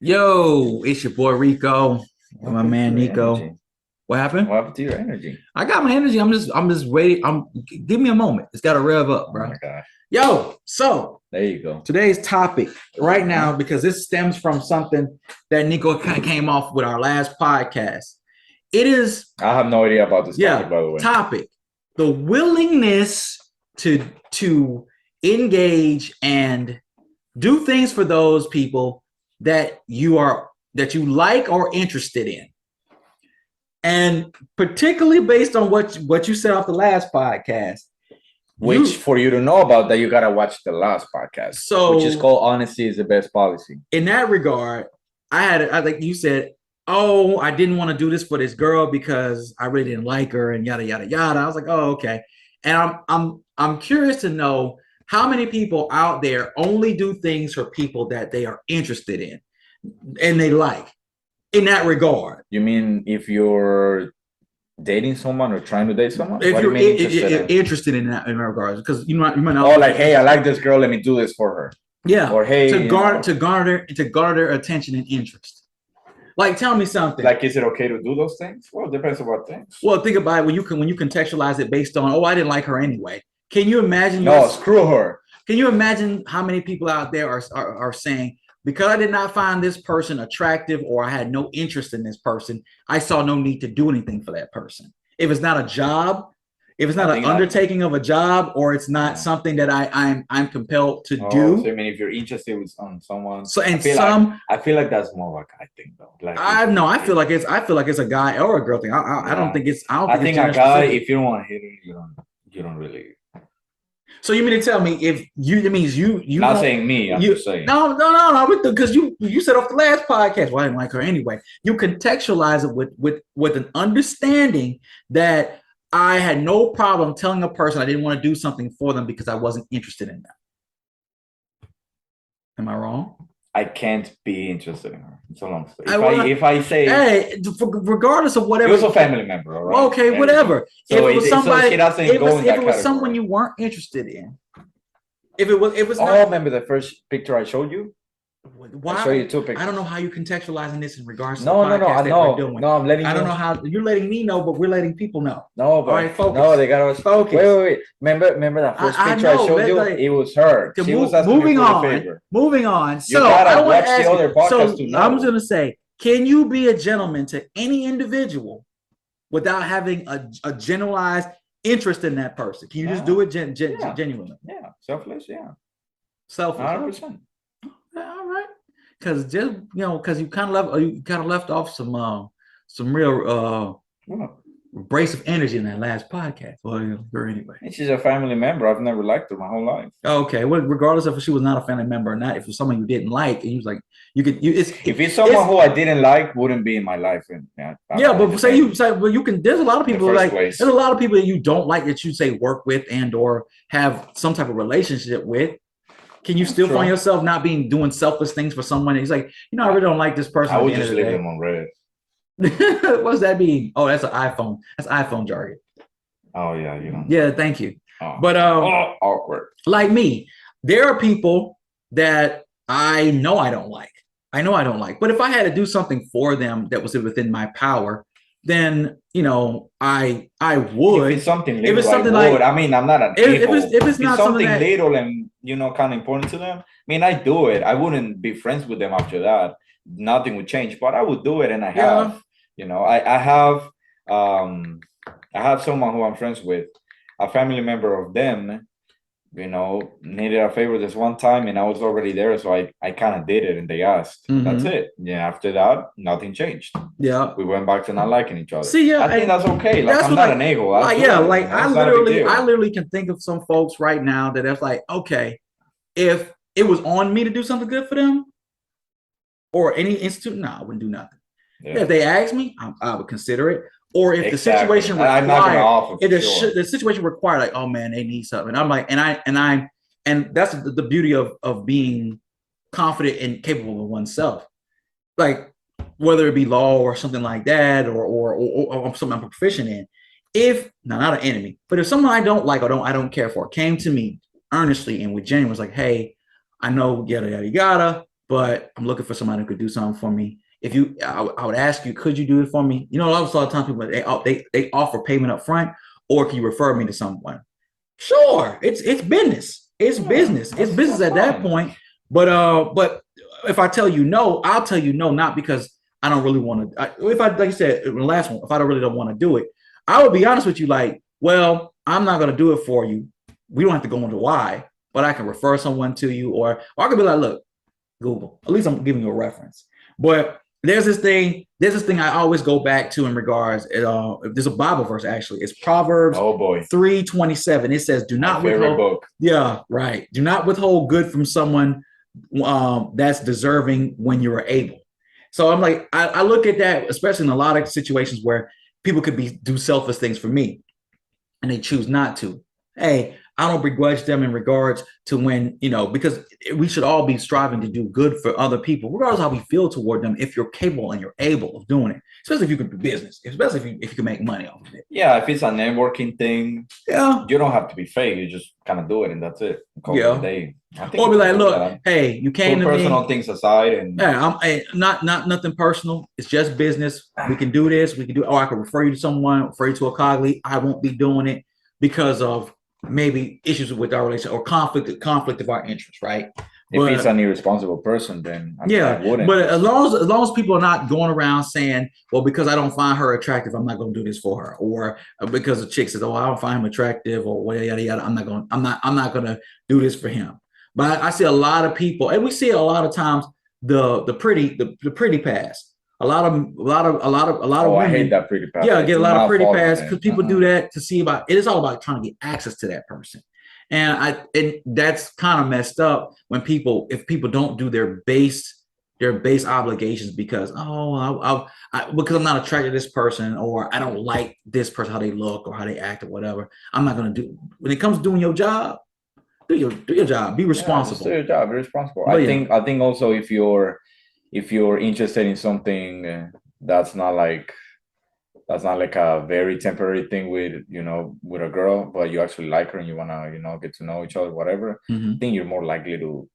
Yo, it's your boy Rico and What my happened to man your Nico. energy? What What happened? happened to your energy? I got my energy. I'm just waiting. Give me a moment. It's got to rev up, Oh bro. my God. Yo, so There you go. today's topic right Uh-huh. now, because this stems from something that Nico kind of came off with our last podcast. It is, I have no idea about this topic, yeah, by the way. topic. The willingness to engage and do things for those people that you like or interested in. And particularly based on what you said off the last podcast, Which, you for you to know about that, you gotta watch the last podcast, which is so called "Honesty is the Best Policy." in that regard, I like you said, oh, I didn't want to do this for this girl because I really didn't like her and yada yada yada. I was like, oh, okay. And I'm curious to know how many people out there only do things for people that they are interested in and they like in that regard. You mean if you're dating someone or trying to date someone? If What do you you're mean interested in? interested in that in regards, because you might Oh, not be like, hey, I interested. like this girl. Let me do this for her. Yeah, Or hey, you know, to garner their attention and interest. Like, tell me something. like, is it okay to do those things? Well, it depends on what things. Well, think about it when you contextualize it based on, oh, I didn't like her anyway. Can you imagine No, screw her. Can you imagine how many people out there are saying, because I did not find this person attractive or I had no interest in this person, I saw no need to do anything for that person. If it's not a job, if it's not an undertaking of a job, or it's not something that I'm compelled to Oh, so do. I mean, if you're interested with someone, So and I feel like that's more of a guy thing though. Like I know I feel like it's a guy or a girl thing. I don't think it's I it's think a gender guy, specific. if you don't want to hit it, you don't really. So you mean to tell me if you it means you Not don't saying me, I'm you just saying. no because you said off the last podcast, well, I didn't like her anyway. You contextualize it with an understanding that I had no problem telling a person I didn't want to do something for them because I wasn't interested in them. Am I wrong? I can't be interested in her. That's all I'm saying. Well, If I say hey, regardless of it whatever, was a family member, all right, okay, whatever. so If it was so she somebody, doesn't go in if that it was someone category. you weren't interested in, if it's Oh, not, remember the first picture I showed you? I showed why? you two I don't know pictures. how you contextualizing this in regards to the No. podcast I that we're know. doing. No, I'm letting I don't you. know how you're letting me know, but we're letting people know. No, All right, but no, focus, they gotta. focus. Wait. Remember that first I picture I know. showed you? It was her. She was asking me Moving for the on, favor. moving on. You So I gotta don't want to watch the ask you. other podcast So to I'm just know. gonna say, can you be a gentleman to any individual without having a generalized interest in that person? Can you just do it genuinely? Yeah, selfless. Yeah, Selfless. 100%. All right. Because just because you kind of left off some real Well, abrasive energy in that last podcast. Well, anyway. and she's a family member. I've never liked her my whole life. Okay. Well, regardless of if she was not a family member or not, if it was someone you didn't like, and you was like, you could you If it's someone who I didn't like, wouldn't be in my life. And yeah, but say you say, well, you can. There's a lot of in the people first like place. there's a lot of people that you don't like that you say work with and or have some type of relationship with. Can you That's still find true. yourself not being doing selfless things for someone? And he's like, I really don't like this person I at the would end of just the leave day. them on red. What does that mean? Oh, that's an iPhone. That's iPhone jargon. Oh yeah, you don't. Yeah, thank you. Oh, But awkward. like me, there are people that I know I don't like. I know I don't like. But if I had to do something for them that was within my power, then I If would. it's something If little, it's I something would. like I mean, I'm not an a-hole. if it's If it's not something something that little and kind of important to them, I mean, I do it. I wouldn't be friends with them after that. Nothing would change, but I would do it, and I yeah. have. I have. I have someone who I'm friends with, a family member of them. Needed a favor this one time, and I was already there, so I kind of did it, and they asked. That's Mm-hmm. it. Yeah. After that, nothing changed. Yeah. We went back to not liking each other. See, yeah, I think that's okay. Like, that's I'm what not an ego. I'll do yeah, it. like It's not a big deal. I literally can think of some folks right now that it's like, okay, if it was on me to do something good for them or any institute, no, I wouldn't do nothing. Yeah. If they asked me, I would consider it. Or if the situation required, I'm not gonna offer if sure. the situation required, like, oh man, they need something. I'm like, and that's the beauty of being confident and capable of oneself. Like whether it be law or something like that, or something I'm proficient in. If not an enemy, but if someone I don't like or I don't care for came to me earnestly and with genuine was like, hey, I know yada yada yada. but I'm looking for somebody who could do something for me. If you, I would ask you, could you do it for me? You know, a lot of times people they offer payment up front, or can you refer me to someone? Sure, it's business. It's Yeah, business. It's business that's at that fine. point. But if I tell you no, I'll tell you no, not because I don't really want to. If I, like you said in the last one, if I don't really don't want to do it, I would be honest with you. Like, well, I'm not going to do it for you. We don't have to go into why, but I can refer someone to you, or I could be like, look, Google. At least I'm giving you a reference. But there's this thing. There's this thing I always go back to in regards. There's a Bible verse actually. It's Proverbs Oh boy, 3:27. It says, "Do my not favorite withhold." book. Yeah, right. Do not withhold good from someone that's deserving when you are able. So I'm like, I look at that, especially in a lot of situations where people could be do selfless things for me, and they choose not to. Hey, I don't begrudge them in regards to when, because we should all be striving to do good for other people, regardless of how we feel toward them, if you're capable and you're able of doing it, especially if you can do business, especially if you can make money off of it. Yeah, if it's a networking thing, Yeah. you don't have to be fake. You just kind of do it, and that's it. Call it a Yeah. day. I think Or we be can like, do look, that. hey, you came Put to personal me. things aside, and Yeah, not nothing personal. It's just business. We can do this. We can do. Oh, I can refer you to someone, refer you to a colleague. I won't be doing it because of maybe issues with our relationship or conflict of our interest, right? if it's an But irresponsible person, then I mean, I yeah, wouldn't. but as long as people are not going around saying, well, because I don't find her attractive, I'm not going to do this for her, or because the chick says, oh, I don't find him attractive, or yada yada, I'm not going to do this for him. But I see a lot of people, and we see a lot of times the pretty pass. A lot of Oh, I hate women, that pretty pass. yeah, I get a do lot of not pretty fall for pass because them. people do that to see about it is all about trying to get access to that person. And that's kind of messed up when if people don't do their base obligations because because I'm not attracted to this person, or I don't like this person, how they look or how they act or whatever. I'm not gonna do when it comes to doing your job. Do your job. Be Yeah, just do responsible. your job. Be responsible. But yeah, I think also if you're interested in something that's not like that's not like a very temporary thing with with a girl, but you actually like her and you wanna get to know each other, whatever. I hmm think you're more likely to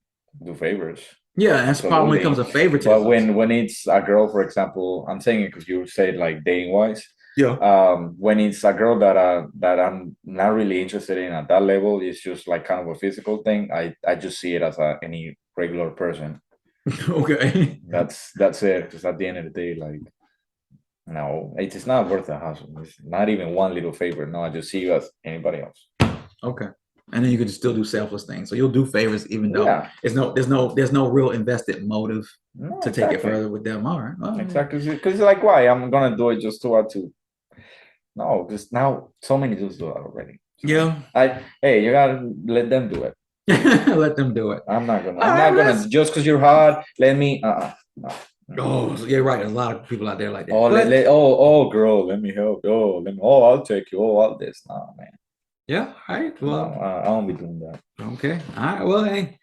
do favors. yeah. That's the problem when it comes Absolutely. to But favoritisms. when it's a girl, for example, I'm saying it because you said like dating wise. Yeah. When it's a girl that I'm not really interested in at that level, it's just like kind of a physical thing. I just see it as any regular person. Okay. That's it. Because at the end of the day, like no, it is not worth the hassle. It's not even one little favor. No, I just see you as anybody else. Okay. And then you can still do selfless things. So you'll do favors even though Yeah, there's no real invested motive no, to take it exactly, further with them. All right. Well, exactly. Because like, why I'm gonna do it just to no, because now so many dudes do it already. So yeah. hey, you gotta let them do it. Let them do it. All I'm right. not Well, gonna just because you're hot. Let me. No. oh, so you're right. There's a lot of people out there like that. Oh, But girl, let me help. Oh, I'll take you. Oh, all this. No, man. yeah. All right. No, Well, I won't be doing okay. All right. Well, hey,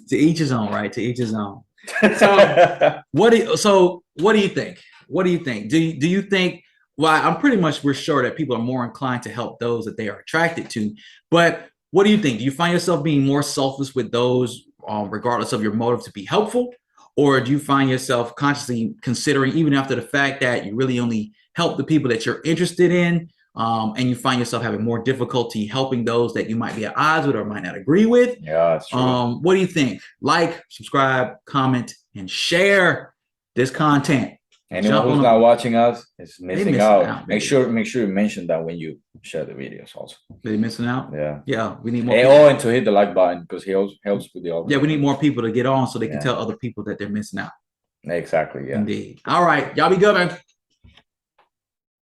to each his own, right? To each his own. So that. what do you think? What do you think? Do you think? Well, I'm pretty much we're sure that people are more inclined to help those that they are attracted to. But what do you think? Do you find yourself being more selfless with those, regardless of your motive to be helpful, or do you find yourself consciously considering, even after the fact that you really only help the people that you're interested in, and you find yourself having more difficulty helping those that you might be at odds with or might not agree with? Yeah, that's true. What do you think? Like, subscribe, comment, and share this content. Anyone Jump who's on not them. watching us is They missing missing out. out, Make baby. sure you mention that when you share the videos also. They missing out. Yeah. Yeah, we need more And, people. oh, and to hit the like button because he helps with the Yeah, we need algorithm. more people to get on so they can Yeah. tell other people that they're missing out. Exactly. Yeah. Indeed. All right. Y'all be good, man.